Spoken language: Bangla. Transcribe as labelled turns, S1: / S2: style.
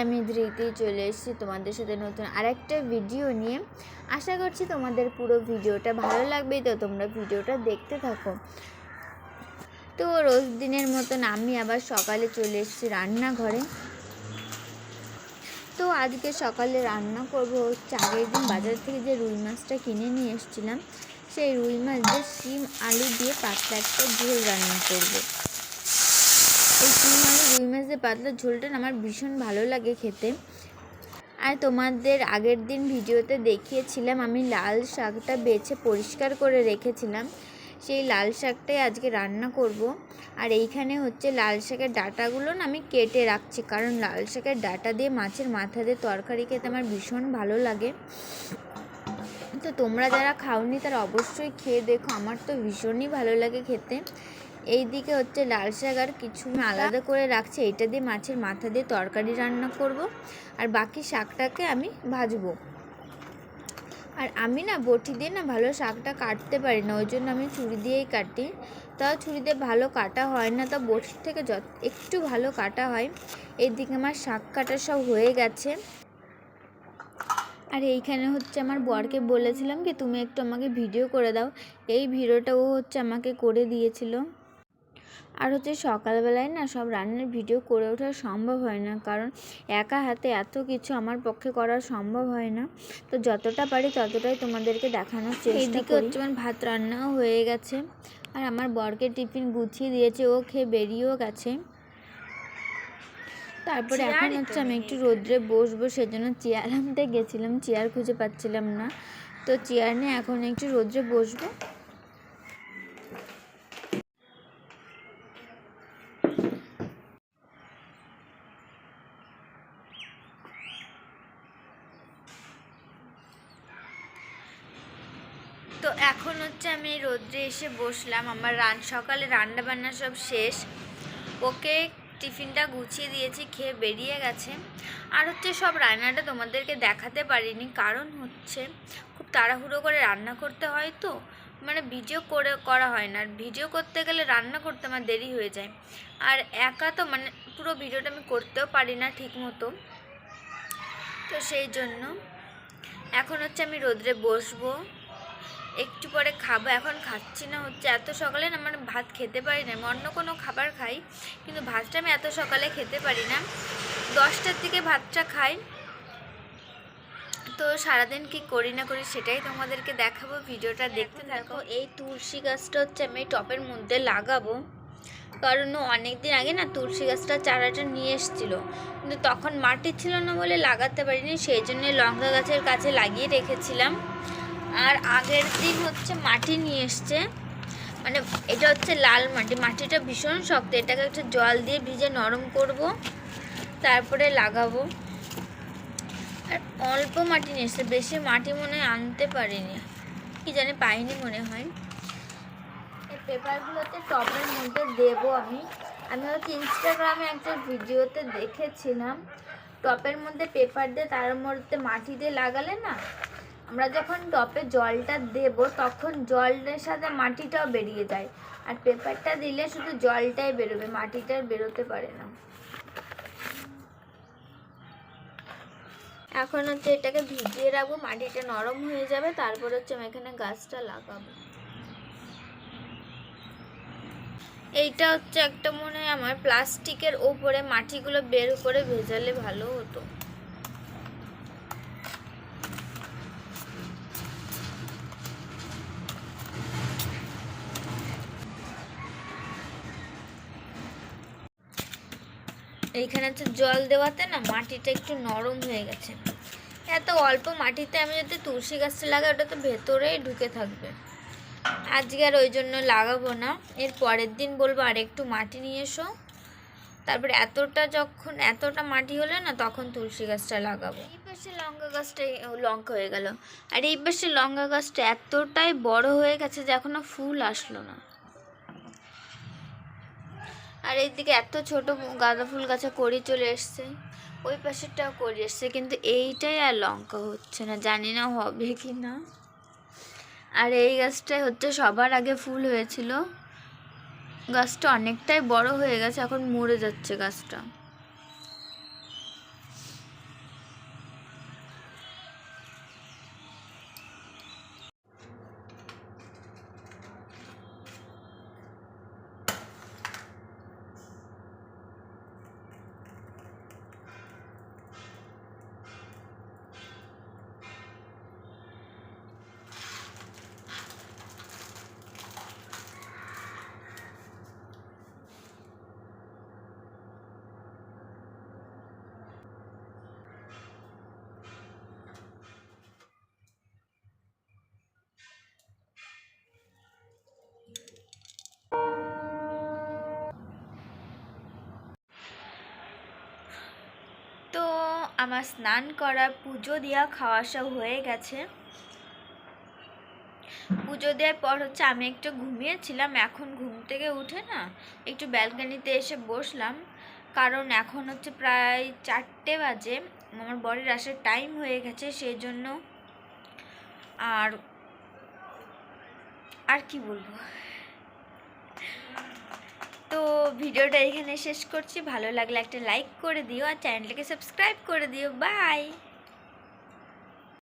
S1: আমি ধৃতি চলে এসেছি তোমাদের সাথে নতুন আরেকটা ভিডিও নিয়ে। আশা করছি তোমাদের পুরো ভিডিওটা ভালো লাগবে, তো তোমরা ভিডিওটা দেখতে থাকো। তো রোজ দিনের মতন আমি আবার সকালে চলে এসেছি রান্নাঘরে। তো আজকে সকালে রান্না করব হচ্ছে আগের দিন বাজার থেকে যে রুই মাছটা কিনে নিয়ে এসেছিলাম, সেই রুই মাছ দিয়ে শিম আলু দিয়ে পাতলা একটা ঝোল রান্না করব। এই শিম আলু রুই মাছ দিয়ে পাতলা ঝোলটা আমার ভীষণ ভালো লাগে খেতে। আর তোমাদের আগের দিন ভিডিওতে দেখিয়েছিলাম আমি লাল শাকটা বেছে পরিষ্কার করে রেখেছিলাম, সেই লাল শাকটাই আজকে রান্না করব। আর এইখানে হচ্ছে লাল শাকের ডাঁটাগুলো না আমি কেটে রাখছি, কারণ লাল শাকের ডাঁটা দিয়ে মাছের মাথা দিয়ে তরকারি খেতে আমার ভীষণ ভালো লাগে। তো তোমরা যারা খাওনি তারা অবশ্যই খেয়ে দেখো, আমার তো ভীষণই ভালো লাগে খেতে। এই দিকে হচ্ছে লাল শাক আর কিছু আমি আলাদা করে রাখছি, এইটা দিয়ে মাছের মাথা দিয়ে তরকারি রান্না করব, আর বাকি শাকটাকে আমি ভাজবো। আর আমি না বটি দিয়ে না ভালো শাকটা কাটতে পারি না, ওই জন্য আমি ছুরি দিয়েই কাটি। তাও ছুরি দিয়ে ভালো কাটা হয় না, তা বটির থেকে একটু ভালো কাটা হয়। এইদিকে আমার শাক কাটা সব হয়ে গেছে। আর এইখানে হচ্ছে আমার বরকে বলেছিলাম কি তুমি একটু আমাকে ভিডিও করে দাও, এই ভিডিওটা ও হচ্ছে আমাকে করে দিয়েছিল। আর হচ্ছে সকালবেলায় না সব রান্নার ভিডিও করে ওঠা সম্ভব হয় না, কারণ একা হাতে এত কিছু আমার পক্ষে করা সম্ভব হয় না। তো যতটা পারি ততটাই তোমাদেরকে দেখানোর চেষ্টা করি। এইদিকে হচ্ছে আমার ভাত রান্নাও হয়ে গেছে, আর আমার বরকে টিফিন গুছিয়ে দিয়েছে, ও খেয়ে বেরিয়েও গেছে। তারপরে এখন হচ্ছে আমি একটু রোদ্রে বসবো, সেজন্য চেয়ার আনতে গেছিলাম, চেয়ার খুঁজে পাচ্ছিলাম না, তো চেয়ার নিয়ে এখন একটু রোদ্রে বসবো। তো এখন হচ্ছে আমি রোদ্রে এসে বসলাম, আমার সকালে রান্না বান্না সব শেষ, ওকে টিফিনটা গুছিয়ে দিয়েছি, খেয়ে বেরিয়ে গেছে। আর হচ্ছে সব রান্নাটা তোমাদেরকে দেখাতে পারিনি, কারণ হচ্ছে খুব তাড়াহুড়ো করে রান্না করতে হয়, তো মানে ভিডিও করা হয় না, আর ভিডিও করতে গেলে রান্না করতে আমার দেরি হয়ে যায়। আর একা তো মানে পুরো ভিডিওটা আমি করতেও পারি না ঠিক মতো, তো সেই জন্য এখন হচ্ছে আমি রোদ্রে বসবো, একটু পরে খাবো। এখন খাচ্ছি না, হচ্ছে এত সকালে না মানে ভাত খেতে পারি না, আমি অন্য কোনো খাবার খাই কিন্তু ভাতটা আমি এত সকালে খেতে পারি না, 10টার দিকে ভাতটা খাই। তো সারাদিন কি করি না করি সেটাই তোমাদেরকে দেখাবো, ভিডিওটা দেখতে থাকো। এই তুলসী গাছটা হচ্ছে আমি টপের মধ্যে লাগাবো, কারণ অনেক দিন আগে না তুলসী গাছটা চারাটা নিয়ে এসেছিলো, কিন্তু তখন মাটি ছিল না বলে লাগাতে পারিনি, সেই জন্য লঙ্কা গাছের কাছে লাগিয়ে রেখেছিলাম। আর আগের দিন হচ্ছে মাটি নিয়ে এসছে, মানে এটা হচ্ছে লাল মাটি, মাটিটা ভীষণ শক্ত, এটাকে একটু জল দিয়ে ভিজে নরম করব, তারপরে লাগাবো। আর অল্প মাটি নিয়ে এসছে, বেশি মাটি মনে হয় আনতে পারিনি, কি জানি পাইনি মনে হয়। এই পেপারগুলোতে টবের মধ্যে দেবো আমি হচ্ছে ইনস্টাগ্রামে একটা ভিডিওতে দেখেছিলাম, টবের মধ্যে পেপার দিয়ে তার মধ্যে মাটি দিয়ে লাগালে না, আমরা যখন টপে জলটা দেব তখন জলের সাথে মাটিটাও বেরিয়ে যায়, আর পেপারটা দিলে শুধু জলটাই বেরোবে, মাটিটা আর বেরোতে পারে না। এখন হচ্ছে এটাকে ভিজিয়ে রাখবো, মাটিটা নরম হয়ে যাবে, তারপর হচ্ছে আমি এখানে গাছটা লাগাবো। এইটা হচ্ছে একটা মনে হয় আমার প্লাস্টিকের ওপরে মাটিগুলো বের করে ভেজালে ভালো হতো। এইখানে হচ্ছে জল দেওয়াতে না মাটিটা একটু নরম হয়ে গেছে, এত অল্প মাটিতে আমি যদি তুলসী গাছটা লাগাই ওটা তো ভেতরেই ঢুকে থাকবে, আজকে আর ওই জন্য লাগাবো না, এর পরের দিন বলবো আর একটু মাটি নিয়ে এসো, তারপরে এতটা মাটি হলে না তখন তুলসী গাছটা লাগাবো। এই পাশে লঙ্কা গাছটা লঙ্কা হয়ে গেল, আর এই পাশে লঙ্কা গাছটা এতটাই বড় হয়ে গেছে যে এখনো ফুল আসলো না, আর এইদিকে এত ছোট গাঁদা ফুল গাছে কড়ি চলে এসছে, ওই পাশেরটাও কড়ি এসছে, কিন্তু এইটাই আর লঙ্কা হচ্ছে না, জানি না হবে কি না। আর এই গাছটাই হচ্ছে সবার আগে ফুল হয়েছিল, গাছটা অনেকটাই বড় হয়ে গেছে, এখন মরে যাচ্ছে গাছটা। আমার স্নান করা, পুজো দেওয়া, খাওয়া সব হয়ে গেছে। পুজো দেওয়ার পর হচ্ছে আমি একটু ঘুমিয়েছিলাম, এখন ঘুম থেকে উঠে না একটু ব্যালকনিতে এসে বসলাম, কারণ এখন হচ্ছে প্রায় 4টে বাজে, আমার বরের আসার টাইম হয়ে গেছে, সেই জন্য। আর আর কি বলবো, তো ভিডিওটা এখানে শেষ করছি। ভালো লাগলে একটা লাইক করে দিও আর চ্যানেলটাকে সাবস্ক্রাইব করে দিও। বাই।